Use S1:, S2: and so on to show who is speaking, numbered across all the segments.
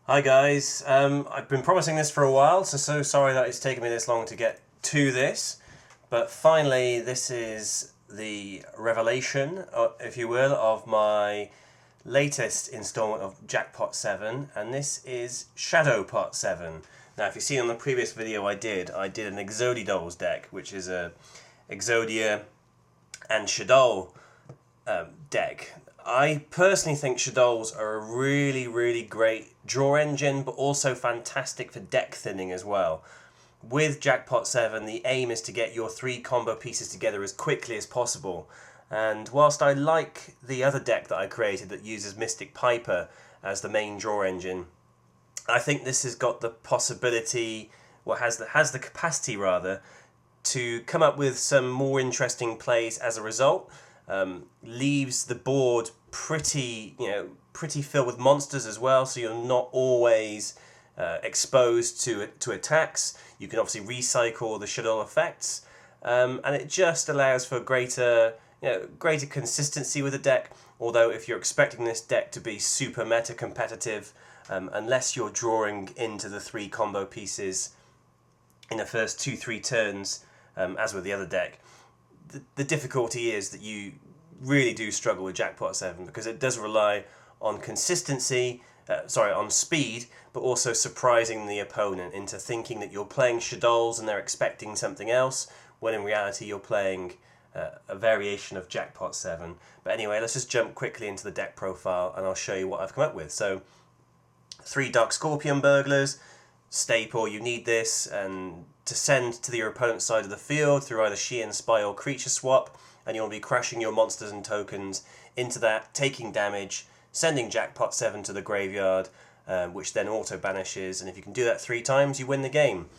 S1: Hi guys, I've been promising this for a while, so sorry that it's taken me this long to get to this, but finally this is the revelation, if you will, of my latest installment of Jackpot 7, and this is Shaddopot 7. Now if you've seen on the previous video I did an Exodolls deck, which is a Exodia and Shaddoll deck. I personally think Shaddolls are a really great draw engine, but also fantastic for deck thinning as well. With Jackpot 7, the aim is to get your 3 combo pieces together as quickly as possible. And whilst I like the other deck that I created that uses Mystic Piper as the main draw engine, I think this has got the possibility, or has the capacity rather, to come up with some more interesting plays as a result. Leaves the board pretty filled with monsters as well, so you're not always exposed to attacks. You can obviously recycle the Shaddoll effects, and it just allows for greater consistency with the deck. Although if you're expecting this deck to be super meta competitive, unless you're drawing into the 3 combo pieces in the first 2-3 turns, as with the other deck, the difficulty is that you really do struggle with Jackpot 7 because it does rely on consistency, on speed, but also surprising the opponent into thinking that you're playing Shaddolls and they're expecting something else, when in reality you're playing a variation of Jackpot 7. But anyway, let's just jump quickly into the deck profile and I'll show you what I've come up with. So, 3 Dark Scorpion Burglars, staple, you need this and to send to your opponent's side of the field through either Sheehan Spy or Creature Swap, and you'll be crashing your monsters and tokens into that, taking damage, sending Jackpot 7 to the graveyard, which then auto-banishes, and if you can do that 3 times, you win the game.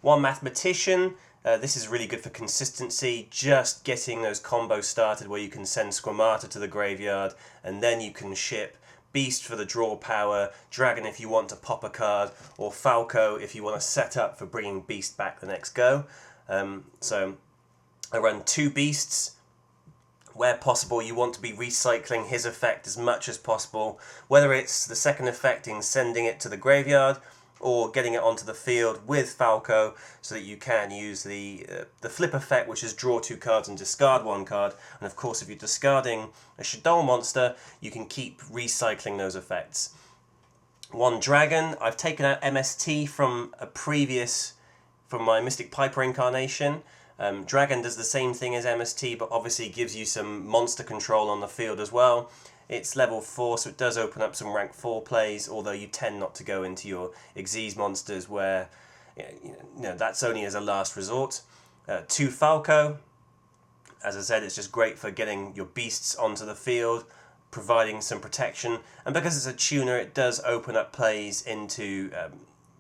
S1: 1 Mathematician, this is really good for consistency, just getting those combos started where you can send Squam to the graveyard, and then you can ship Beast for the draw power, Dragon if you want to pop a card, or Falco if you want to set up for bringing Beast back the next go. So I run 2 Beasts. Where possible, you want to be recycling his effect as much as possible, whether it's the second effect in sending it to the graveyard or getting it onto the field with Falco, so that you can use the flip effect, which is draw 2 cards and discard 1 card. And of course, if you're discarding a Shaddoll monster, you can keep recycling those effects. 1 Dragon, I've taken out MST from my Mystic Piper incarnation. Dragon does the same thing as MST, but obviously gives you some monster control on the field as well. It's level 4, so it does open up some rank 4 plays, although you tend not to go into your Xyz monsters where that's only as a last resort. 2 Falco, as I said, it's just great for getting your beasts onto the field, providing some protection, and because it's a tuner, it does open up plays into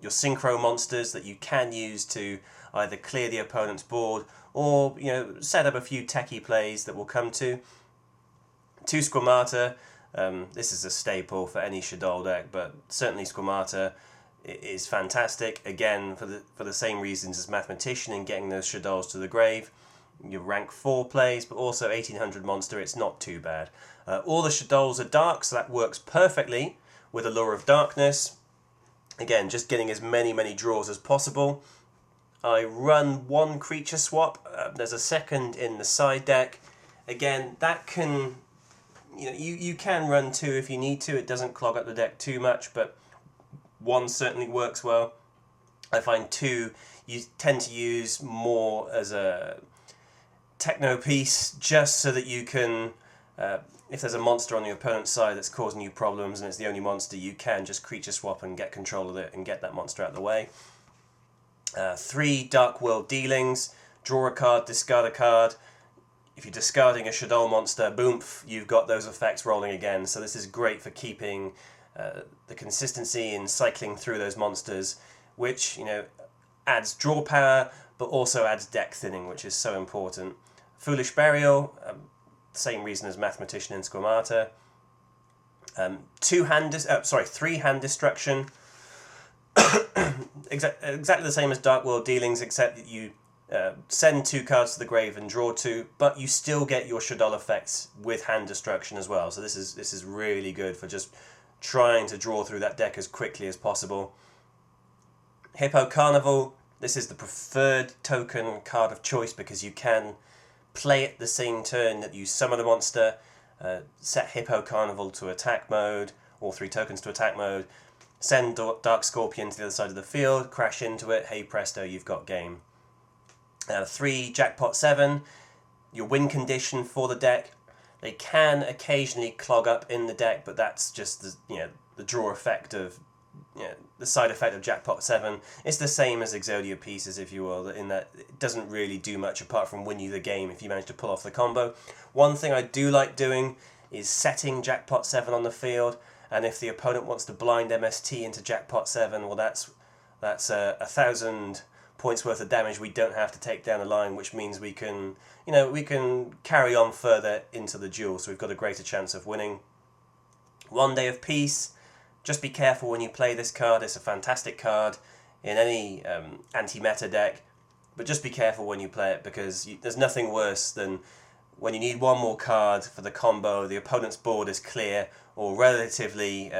S1: your synchro monsters that you can use to either clear the opponent's board or set up a few techie plays that we'll come to. 2 Squam, this is a staple for any Shaddoll deck, but certainly Squam is fantastic, again for the same reasons as Mathematician in getting those Shaddolls to the grave. Your rank 4 plays, but also 1800 monster, it's not too bad. All the Shaddolls are dark, so that works perfectly with Allure of Darkness. Again, just getting as many draws as possible. I run 1 Creature Swap, there's a second in the side deck. Again, that can... you can run 2 if you need to, it doesn't clog up the deck too much, but 1 certainly works well. I find 2 you tend to use more as a techno piece, just so that you can, if there's a monster on your opponent's side that's causing you problems and it's the only monster, you can just Creature Swap and get control of it and get that monster out of the way. 3 Dark World Dealings, draw a card, discard a card. If you're discarding a Shaddoll monster, boom, you've got those effects rolling again. So this is great for keeping the consistency in cycling through those monsters, which adds draw power, but also adds deck thinning, which is so important. Foolish Burial, same reason as Mathematician and Squam. 3 Hand Destruction. Exactly the same as Dark World Dealings, except that you send 2 cards to the grave and draw 2, but you still get your Shaddoll effects with hand destruction as well. So this is really good for just trying to draw through that deck as quickly as possible. Hippo Carnival, this is the preferred token card of choice because you can play it the same turn that you summon a monster, set Hippo Carnival to attack mode, all 3 tokens to attack mode, send Dark Scorpion to the other side of the field, crash into it, hey presto, you've got game. 3 Jackpot 7, your win condition for the deck. They can occasionally clog up in the deck, but that's just the draw effect of the side effect of Jackpot 7. It's the same as Exodia Pieces, if you will, in that it doesn't really do much apart from win you the game if you manage to pull off the combo. One thing I do like doing is setting Jackpot 7 on the field, and if the opponent wants to blind MST into Jackpot 7, well that's 1,000 points worth of damage we don't have to take down the line, which means we can carry on further into the duel, so we've got a greater chance of winning. 1 Day of Peace. Just be careful when you play this card. It's a fantastic card in any anti-meta deck, but just be careful when you play it because there's nothing worse than when you need one more card for the combo, the opponent's board is clear or relatively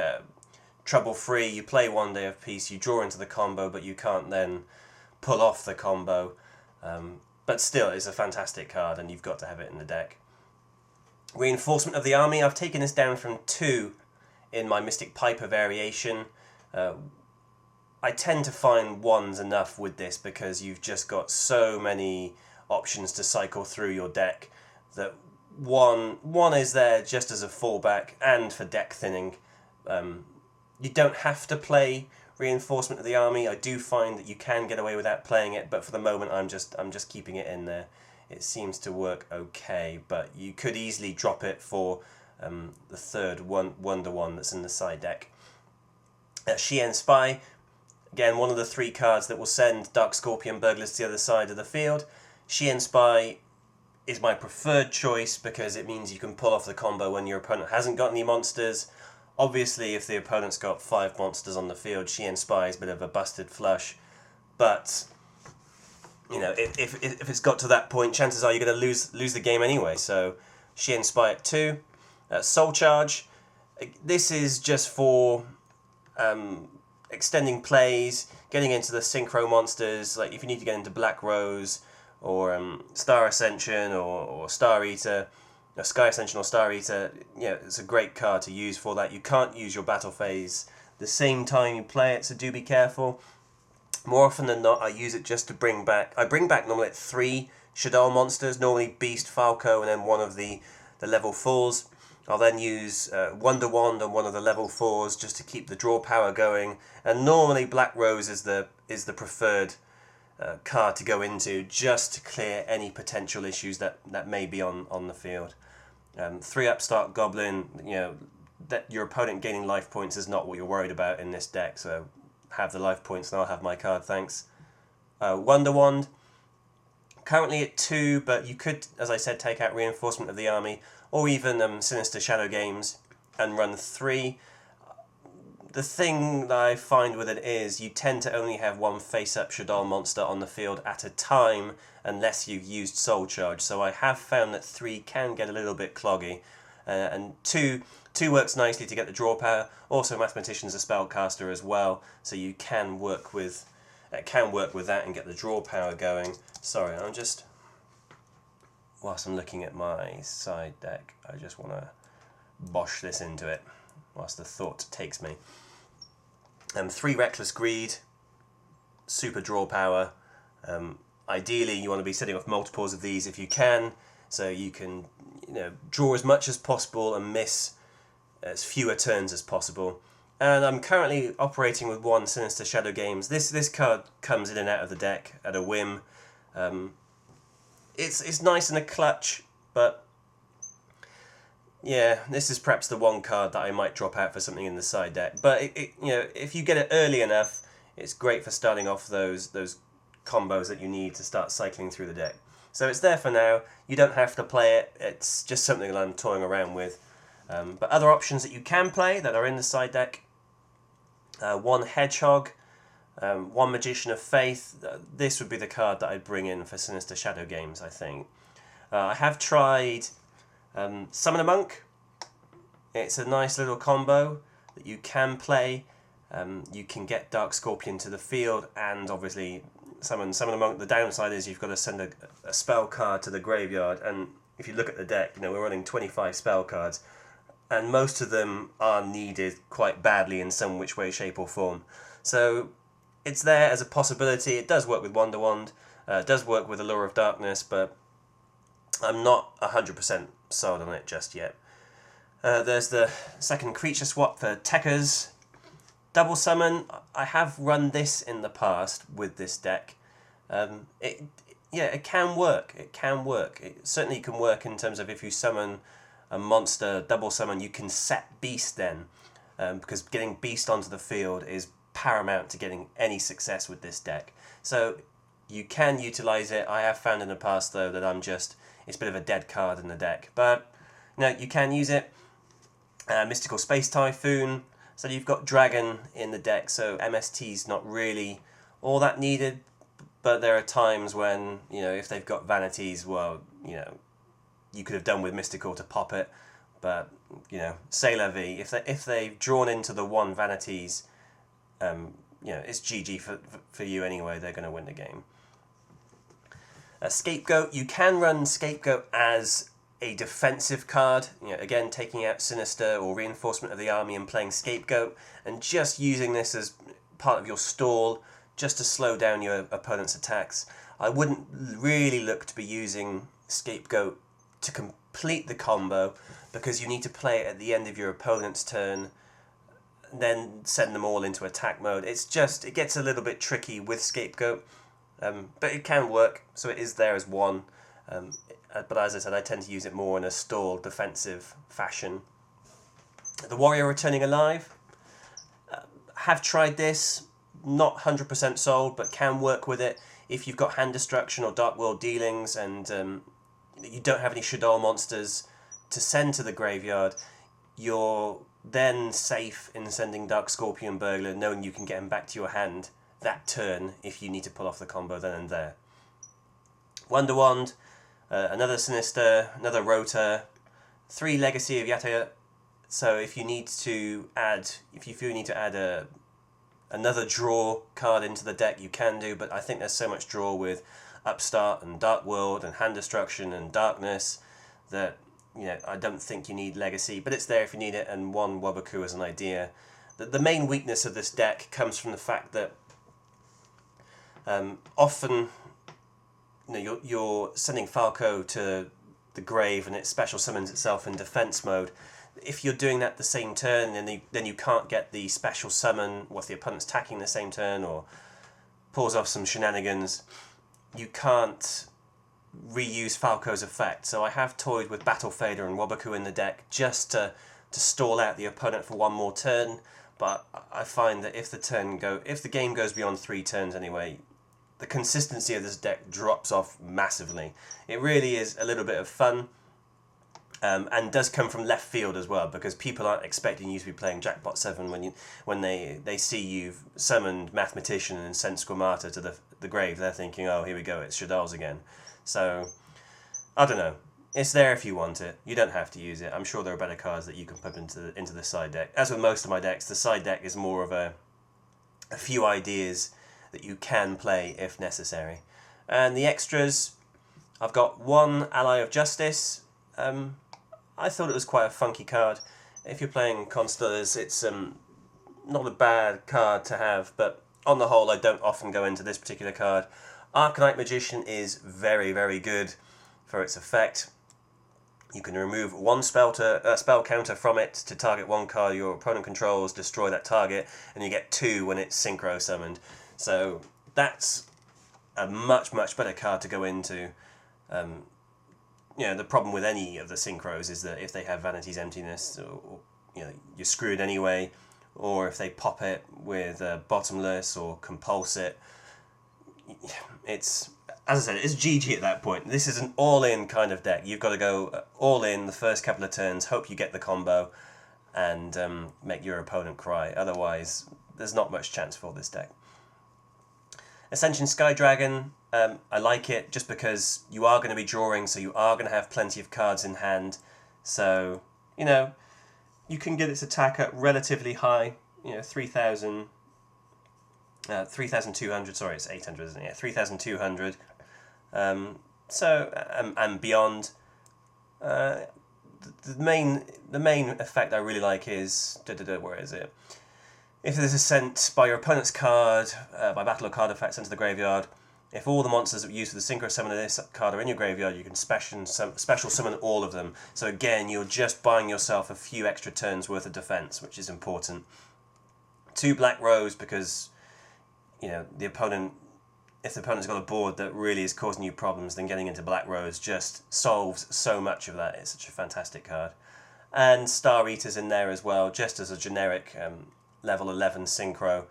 S1: trouble-free, you play 1 Day of Peace, you draw into the combo, but you can't then pull off the combo. But still, it's a fantastic card and you've got to have it in the deck. Reinforcement of the Army. I've taken this down from 2 in my Mystic Piper variation. I tend to find 1's enough with this because you've just got so many options to cycle through your deck that one is there just as a fallback and for deck thinning. You don't have to play Reinforcement of the Army. I do find that you can get away without playing it, but for the moment I'm just keeping it in there. It seems to work okay, but you could easily drop it for the third Wonder one that's in the side deck. Shien Spy, again one of the 3 cards that will send Dark Scorpion Burglars to the other side of the field. Shien Spy is my preferred choice because it means you can pull off the combo when your opponent hasn't got any monsters. Obviously if the opponent's got 5 monsters on the field, Shien Spy is a bit of a busted flush, but if it's got to that point, chances are you're going to lose the game anyway. So Shien Spy at 2. Soul Charge, this is just for extending plays, getting into the synchro monsters, like if you need to get into Black Rose or Star Ascension or Star Eater, Sky Ascension or Star Eater, it's a great card to use for that. You can't use your battle phase the same time you play it, so do be careful. More often than not, I use it just to bring back normally 3 Shaddoll monsters, normally Beast, Falco, and then one of the level 4s. I'll then use Wonder Wand on one of the level 4s just to keep the draw power going. And normally Black Rose is the preferred card to go into just to clear any potential issues that may be on the field. 3 Upstart Goblin, that your opponent gaining life points is not what you're worried about in this deck, so have the life points and I'll have my card, thanks. Wonder Wand, currently at 2, but you could, as I said, take out Reinforcement of the Army, or even Sinister Shadow Games, and run 3. The thing that I find with it is you tend to only have 1 face-up Shaddoll monster on the field at a time, unless you've used Soul Charge, so I have found that 3 can get a little bit cloggy, and 2 works nicely to get the draw power. Also Mathematician's a spellcaster as well, so you can work with that and get the draw power going. Sorry, whilst I'm looking at my side deck, I just want to bosh this into it whilst the thought takes me. 3 Reckless Greed, super draw power. Ideally you want to be setting off multiples of these if you can, so you can draw as much as possible and miss as fewer turns as possible. And I'm currently operating with 1 Sinister Shadow Games. This card comes in and out of the deck at a whim. It's nice in a clutch, but yeah, this is perhaps the one card that I might drop out for something in the side deck. But if you get it early enough, it's great for starting off those combos that you need to start cycling through the deck. So it's there for now. You don't have to play it. It's just something that I'm toying around with. But other options that you can play that are in the side deck: 1 Hedgehog, 1 Magician of Faith. This would be the card that I'd bring in for Sinister Shadow Games, I think. I have tried Summon a Monk. It's a nice little combo. that you can play. You can get Dark Scorpion to the field and obviously summon them. The downside is you've got to send a spell card to the graveyard, and if you look at the deck, we're running 25 spell cards, and most of them are needed quite badly in some which way, shape or form. So it's there as a possibility. It does work with Wonder Wand, it does work with Allure of Darkness, but I'm not 100% sold on it just yet. There's the second creature swap for Techers. Double summon, I have run this in the past with this deck. It can work. It can work. It certainly can work in terms of if you summon a monster, double summon, you can set Beast then. Because getting Beast onto the field is paramount to getting any success with this deck. So you can utilise it. I have found in the past though that it's a bit of a dead card in the deck. But no, you can use it. Mystical Space Typhoon. So you've got Dragon in the deck, so MST's not really all that needed. But there are times when, if they've got Vanities, well, you could have done with Mystical to pop it. But, c'est la vie. If they've drawn into the one Vanities, it's GG for you anyway. They're going to win the game. Scapegoat. You can run Scapegoat as a defensive card, again taking out Sinister or Reinforcement of the Army and playing Scapegoat, and just using this as part of your stall, just to slow down your opponent's attacks. I wouldn't really look to be using Scapegoat to complete the combo, because you need to play it at the end of your opponent's turn, then send them all into attack mode. It gets a little bit tricky with Scapegoat, but it can work, so it is there as one. But as I said, I tend to use it more in a stall defensive fashion. The Warrior Returning Alive. Have tried this, not 100% sold, but can work with it. If you've got Hand Destruction or Dark World Dealings and you don't have any Shaddoll monsters to send to the graveyard, you're then safe in sending Dark Scorpion Burglar, knowing you can get him back to your hand that turn if you need to pull off the combo then and there. Wonder Wand. Another Sinister, another Rotor, 3 Legacy of Yataya. So if you need to add, another draw card into the deck, you can do. But I think there's so much draw with Upstart and Dark World and Hand Destruction and Darkness that I don't think you need Legacy. But it's there if you need it, and one Wabaku as an idea. The main weakness of this deck comes from the fact that often, you're sending Falco to the grave and it special summons itself in defense mode. If you're doing that the same turn, then you can't get the special summon if the opponent's attacking the same turn or pulls off some shenanigans. You can't reuse Falco's effect. So I have toyed with Battle Fader and Wabaku in the deck just to stall out the opponent for one more turn. But I find that if the game goes beyond 3 turns anyway, the consistency of this deck drops off massively. It really is a little bit of fun, and does come from left field as well, because people aren't expecting you to be playing Jackpot 7 when they see you've summoned Mathematician and sent Squamata to the grave. They're thinking, oh, here we go, it's Shaddolls again. So, I don't know. It's there if you want it. You don't have to use it. I'm sure there are better cards that you can put into the side deck. As with most of my decks, the side deck is more of a few ideas that you can play if necessary. And the extras, I've got 1 Ally of Justice. I thought it was quite a funky card. If you're playing Constellars, it's not a bad card to have, but on the whole, I don't often go into this particular card. Arcanite Magician is very, very good for its effect. You can remove 1 spell counter from it to target 1 card your opponent controls, destroy that target, and you get 2 when it's synchro summoned. So that's a much, much better card to go into. The problem with any of the synchros is that if they have Vanity's Emptiness, or you're screwed anyway, or if they pop it with Bottomless or Compulse it, it's, as I said, it's GG at that point. This is an all-in kind of deck. You've got to go all in the first couple of turns, hope you get the combo, and make your opponent cry. Otherwise, there's not much chance for this deck. Ascension Sky Dragon, I like it just because you are going to be drawing, so you are going to have plenty of cards in hand. So, you can get its attack at relatively high, 3,200, sorry, it's 800, isn't it? Yeah, 3,200. And beyond. The main effect I really like is, where is it? If this is sent by your opponent's card, by battle or card effect sent to the graveyard, if all the monsters that you use for the synchro summon of this card are in your graveyard, you can special summon all of them. So again, you're just buying yourself a few extra turns worth of defense, which is important. 2 black rows because, if the opponent's got a board that really is causing you problems, then getting into black rows just solves so much of that. It's such a fantastic card. And Star Eater's in there as well, just as a generic level 11 synchro.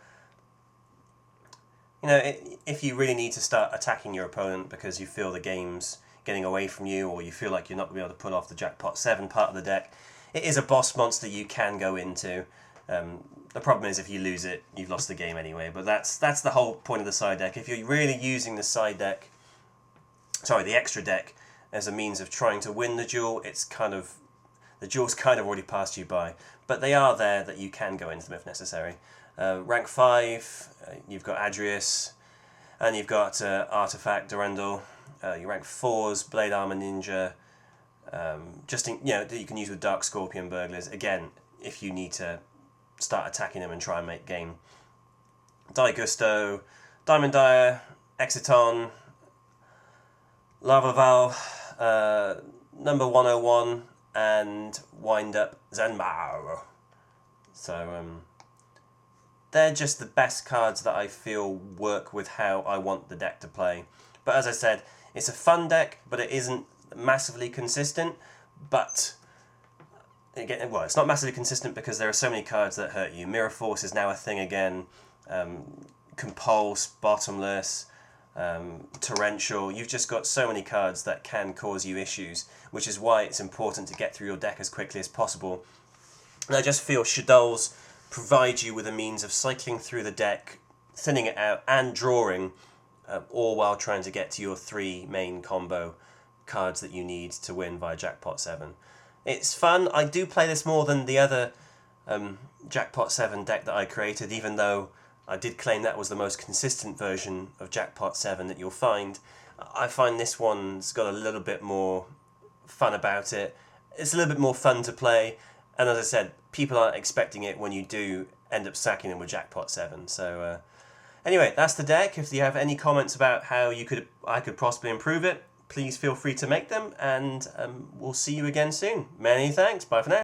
S1: If you really need to start attacking your opponent because you feel the game's getting away from you, or you feel like you're not going to be able to pull off the Jackpot 7 part of the deck, it is a boss monster you can go into. The problem is if you lose it, you've lost the game anyway, but that's the whole point of the side deck. If you're really using the extra deck as a means of trying to win the duel, the duel's kind of already passed you by. But they are there that you can go into them if necessary. Rank 5, you've got Adrius, and you've got Artifact Durandal. Your rank 4s, Blade Armor Ninja, that you can use with Dark Scorpion Burglars. Again, if you need to start attacking them and try and make game. Gusto, Diamond Dire, Exiton, Lava Val, number 101, and Wind Up Zenmao. So they're just the best cards that I feel work with how I want the deck to play. But as I said, it's a fun deck, but it isn't massively consistent. But again, well, it's not massively consistent because there are so many cards that hurt you. Mirror Force is now a thing again. Compulse, Bottomless, Torrential. You've just got so many cards that can cause you issues, which is why it's important to get through your deck as quickly as possible. And I just feel Shaddolls provide you with a means of cycling through the deck, thinning it out, and drawing, all while trying to get to your 3 main combo cards that you need to win via Jackpot 7. It's fun. I do play this more than the other Jackpot 7 deck that I created, even though I did claim that was the most consistent version of Jackpot 7 that you'll find. I find this one's got a little bit more fun about it. It's a little bit more fun to play, and as I said, people aren't expecting it when you do end up sacking them with Jackpot 7. So anyway, that's the deck. If you have any comments about how I could possibly improve it, please feel free to make them, and we'll see you again soon. Many thanks. Bye for now.